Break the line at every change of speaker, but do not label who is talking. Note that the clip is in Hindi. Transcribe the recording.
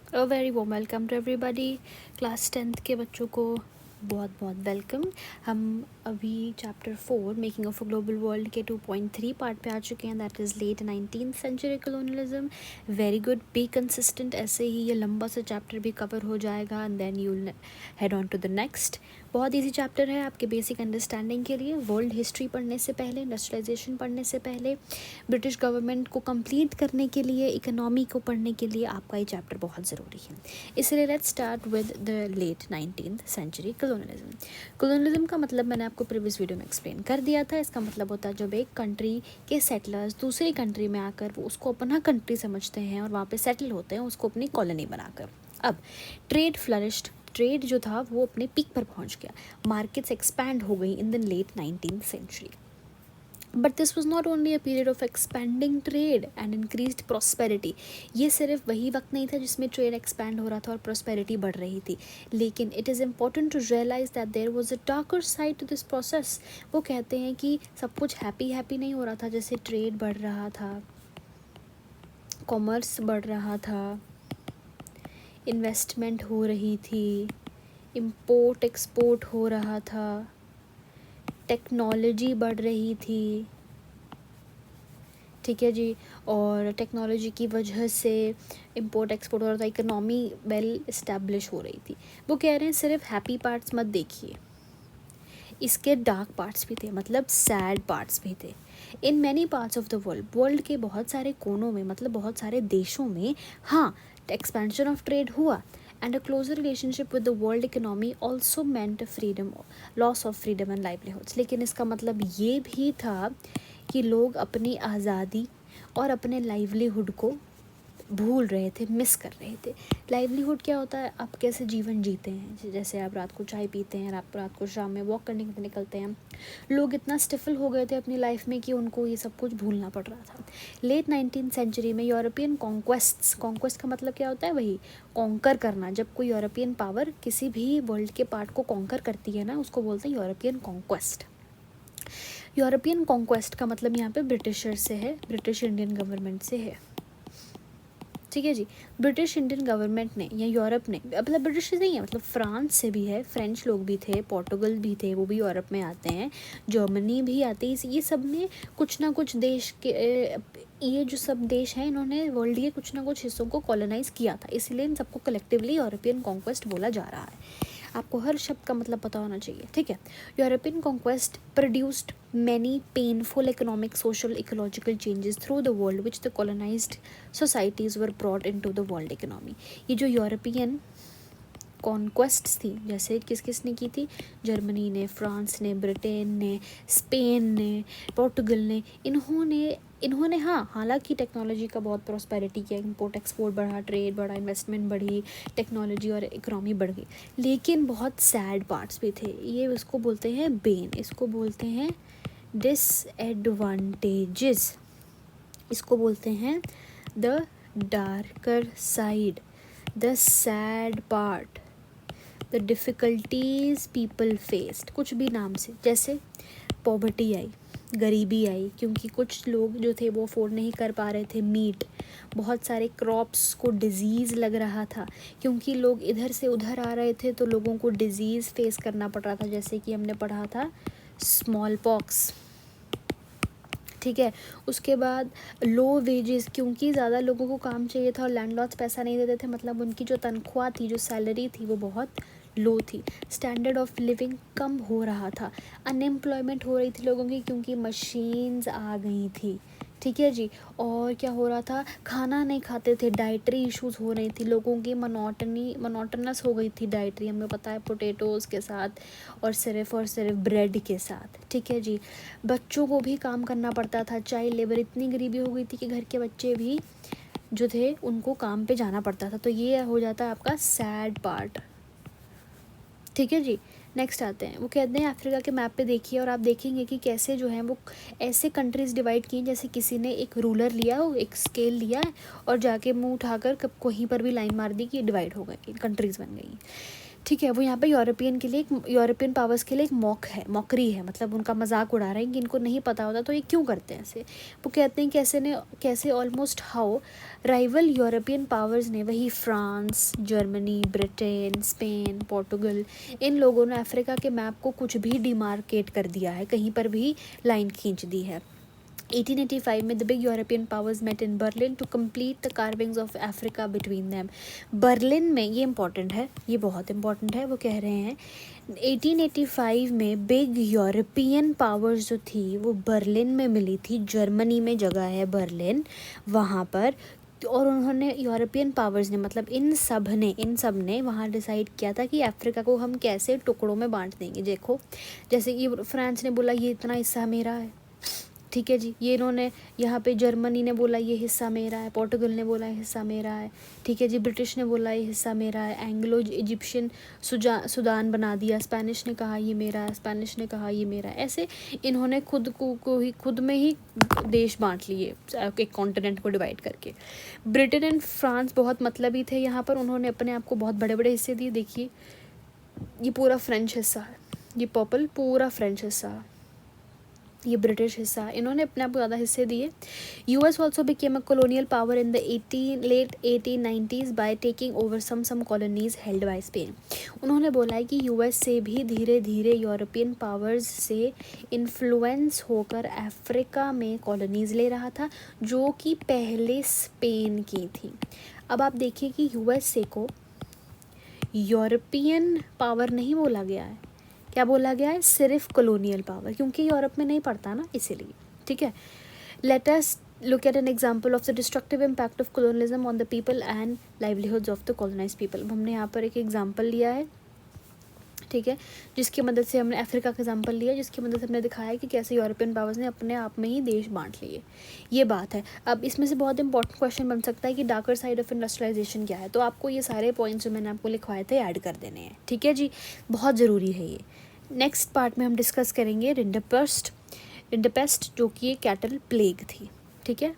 A very warm welcome to everybody. Class 10th के बच्चों को बहुत बहुत वेलकम। हम अभी chapter 4 making of a global world के 2.3 पार्ट पे आ चुके हैं, that is late 19th century colonialism. Very good, be consistent, ऐसे ही ये लंबा सा चैप्टर भी कवर हो जाएगा and then you head on to the next. बहुत ईजी चैप्टर है आपके बेसिक अंडरस्टैंडिंग के लिए। वर्ल्ड हिस्ट्री पढ़ने से पहले, इंडस्ट्रियलाइजेशन पढ़ने से पहले, ब्रिटिश गवर्नमेंट को कंप्लीट करने के लिए, इकोनॉमी को पढ़ने के लिए आपका ये चैप्टर बहुत ज़रूरी है। इसलिए let's start with the late 19th century colonialism. Colonialism का मतलब मैंने आपको प्रीवियस वीडियो में एक्सप्लेन कर दिया था। इसका मतलब होता है जब एक कंट्री के सेटलर्स दूसरी कंट्री में आकर वो उसको अपना कंट्री समझते हैं और वहाँ पे सेटल होते हैं, उसको अपनी कॉलोनी बनाकर। अब ट्रेड फ्लरिश्ड, ट्रेड जो था वो अपने पीक पर पहुंच गया, मार्केट्स एक्सपैंड हो गई in the late 19th century. But this was not only a period of expanding trade and increased prosperity. ये सिर्फ वही वक्त नहीं था जिसमें ट्रेड एक्सपैंड हो रहा था और प्रॉस्पेरिटी बढ़ रही थी, लेकिन it is important to realise that there was a darker side to this process. वो कहते हैं कि सब कुछ हैप्पी हैप्पी नहीं हो रहा था। जैसे ट्रेड बढ़ रहा था, कॉमर्स बढ़ रहा था, इन्वेस्टमेंट हो रही थी, इम्पोर्ट एक्सपोर्ट हो रहा था, टेक्नोलॉजी बढ़ रही थी, ठीक है जी। और टेक्नोलॉजी की वजह से इम्पोर्ट एक्सपोर्ट हो रहा था, इकोनॉमी वेल इस्टेब्लिश हो रही थी। वो कह रहे हैं सिर्फ हैप्पी पार्ट्स मत देखिए, इसके डार्क पार्ट्स भी थे, मतलब सैड पार्ट्स भी थे। In many parts of the world, world के बहुत सारे कोनों में, मतलब बहुत सारे देशों में, हाँ, एक्सपेंशन ऑफ ट्रेड हुआ and a closer relationship with the world economy also meant freedom, loss of freedom and livelihoods. लेकिन इसका मतलब ये भी था कि लोग अपनी आज़ादी और अपने लाइवलीहुड को भूल रहे थे, मिस कर रहे थे। लाइवलीहुड क्या होता है? आप कैसे जीवन जीते हैं, जैसे आप रात को चाय पीते हैं, आप रात को शाम में वॉक करने के लिए निकलते हैं। लोग इतना स्टिफल हो गए थे अपनी लाइफ में कि उनको ये सब कुछ भूलना पड़ रहा था। लेट 19th सेंचुरी में यूरोपियन कॉन्क्वेस्ट्स, कॉन्क्वेस्ट का मतलब क्या होता है? वही कॉन्कर करना। जब कोई यूरोपियन पावर किसी भी वर्ल्ड के पार्ट को कॉन्कर करती है ना, उसको बोलते हैं यूरोपियन कॉन्क्वेस्ट। यूरोपियन कॉन्क्वेस्ट का मतलब यहाँ पे ब्रिटिशर से है, ब्रिटिश इंडियन गवर्नमेंट से है, ठीक है जी। ब्रिटिश इंडियन गवर्नमेंट ने या यूरोप ने, मतलब ब्रिटिश नहीं है, मतलब फ्रांस से भी है, फ्रेंच लोग भी थे, पोर्टुगल भी थे, वो भी यूरोप में आते हैं, जर्मनी भी आती है। ये सब ने कुछ ना कुछ देश के, ये जो सब देश हैं, इन्होंने वर्ल्ड के कुछ ना कुछ हिस्सों को कॉलोनाइज़ किया था, इसलिए इन सबको कलेक्टिवली यूरोपियन कॉन्क्वेस्ट बोला जा रहा है। आपको हर शब्द का मतलब पता होना चाहिए, ठीक है। European conquest produced many painful economic, social, ecological changes through the world which the colonized societies were brought into the world economy। ये जो यूरोपियन कॉन्क्वेस्ट्स थी, जैसे किस किस ने की थी? जर्मनी ने, फ्रांस ने, ब्रिटेन ने, स्पेन ने, पोर्टुगल ने, इन्होंने हाँ, हालांकि टेक्नोलॉजी का बहुत प्रॉस्पेरिटी किया, इंपोर्ट एक्सपोर्ट बढ़ा, ट्रेड बढ़ा, इन्वेस्टमेंट बढ़ी, टेक्नोलॉजी और इकोनॉमी बढ़ गई, लेकिन बहुत सैड पार्ट्स भी थे। ये इसको बोलते हैं बेन, इसको बोलते हैं डिसएडवांटेजेस, इसको बोलते हैं the darker side, the sad part, the difficulties people faced, कुछ भी नाम से। जैसे पॉवर्टी आई, गरीबी आई, क्योंकि कुछ लोग जो थे वो अफोर्ड नहीं कर पा रहे थे मीट। बहुत सारे क्रॉप्स को डिजीज़ लग रहा था, क्योंकि लोग इधर से उधर आ रहे थे, तो लोगों को डिजीज़ फेस करना पड़ रहा था, जैसे कि हमने पढ़ा था स्मॉल पॉक्स, ठीक है। उसके बाद लो वेजेस, क्योंकि ज़्यादा लोगों को काम चाहिए था और लैंडलॉर्ड्स पैसा नहीं देते थे, मतलब उनकी जो तनख्वाह थी, जो सैलरी थी, वो बहुत लो थी। स्टैंडर्ड ऑफ लिविंग कम हो रहा था, अनएम्प्लॉयमेंट हो रही थी लोगों की, क्योंकि मशीन्स आ गई थी, ठीक है जी। और क्या हो रहा था? खाना नहीं खाते थे, डाइटरी इश्यूज हो रही थी, लोगों की मोनोटनस हो गई थी डाइटरी, हमें पता है, पोटैटोज़ के साथ और सिर्फ ब्रेड के साथ, ठीक है जी। बच्चों को भी काम करना पड़ता था, चाइल्ड लेबर, इतनी गरीबी हो गई थी कि घर के बच्चे भी जो थे उनको काम पे जाना पड़ता था। तो ये हो जाता है आपका सैड पार्ट, ठीक है जी। नेक्स्ट आते हैं, वो कहते हैं अफ्रीका के मैप पे देखिए और आप देखेंगे कि कैसे जो है वो ऐसे कंट्रीज़ डिवाइड की, जैसे किसी ने एक रूलर लिया, एक स्केल लिया और जाके मुंह उठाकर कहीं पर भी लाइन मार दी कि डिवाइड हो गई, कंट्रीज़ बन गई, ठीक है, वो यहाँ पे यूरोपियन पावर्स के लिए एक मॉकरी है, मतलब उनका मजाक उड़ा रहे हैं कि इनको नहीं पता होता तो ये क्यों करते हैं ऐसे। वो कहते हैं कैसे almost how rival European powers ने, वही France, Germany, Britain, Spain, Portugal, इन लोगों ने अफ्रीका के मैप को कुछ भी डिमार्केट कर दिया है, कहीं पर भी लाइन खींच दी है। 1885 में the big European powers met in Berlin to complete the carvings of Africa between them. Berlin में, ये इंपॉर्टेंट है, ये बहुत इंपॉर्टेंट है, वो कह रहे हैं 1885 में बिग यूरोपियन पावर्स जो थी वो बर्लिन में मिली थी, जर्मनी में जगह है बर्लिन, वहाँ पर। और उन्होंने यूरोपियन पावर्स ने, मतलब इन सब ने वहाँ डिसाइड किया था कि अफ्रीका को हम कैसे टुकड़ों में बांट देंगे। देखो जैसे कि फ्रांस ने बोला ये इतना हिस्सा मेरा है, ठीक है जी, ये इन्होंने यहाँ पे जर्मनी ने बोला ये हिस्सा मेरा है, पोर्टुगल ने बोला ये हिस्सा मेरा है, ठीक है जी, ब्रिटिश ने बोला ये हिस्सा मेरा है, एंग्लो इजिप्शियन सुदान बना दिया, स्पेनिश ने कहा ये मेरा है, स्पेनिश ने कहा ये मेरा है, ऐसे इन्होंने खुद में ही देश बांट लिए एक कॉन्टिनेंट को डिवाइड करके। ब्रिटेन एंड फ्रांस बहुत मतलबी थे यहाँ पर, उन्होंने अपने आप को बहुत बड़े बड़े हिस्से दिए। देखिए ये पूरा फ्रेंच हिस्सा है, ये पर्पल पूरा फ्रेंच हिस्सा, ये ब्रिटिश हिस्सा, इन्होंने अपने आप को ज़्यादा हिस्से दिए। US also became a colonial power in the late 1890s by taking over some colonies held by Spain. उन्होंने बोला है कि यूएस से भी धीरे धीरे यूरोपियन पावर्स से इन्फ्लुएंस होकर अफ्रीका में कॉलोनीज ले रहा था, जो कि पहले स्पेन की थी। अब आप देखिए कि यूएसए को यूरोपियन पावर नहीं बोला गया है, क्या बोला गया है, सिर्फ कॉलोनियल पावर, क्योंकि यूरोप में नहीं पड़ता ना, इसीलिए। ठीक है, let us look at an example of the destructive impact of colonialism on the people and livelihoods of the colonised people. हमने यहाँ पर एक एग्जांपल लिया है, ठीक है, जिसकी मदद से हमने अफ्रीका का एग्जांपल लिया, जिसकी मदद से हमने दिखाया कि कैसे यूरोपियन पावर्स ने अपने आप में ही देश बांट लिए, ये बात है। अब इसमें से बहुत इंपॉर्टेंट क्वेश्चन बन सकता है कि डार्कर साइड ऑफ इंडस्ट्रियलाइजेशन क्या है, तो आपको ये सारे पॉइंट्स जो मैंने आपको लिखवाए थे ऐड कर देने हैं, ठीक है जी, बहुत ज़रूरी है ये। नेक्स्ट पार्ट में हम डिस्कस करेंगे रिंडरपेस्ट, जो कि कैटल प्लेग थी, ठीक है।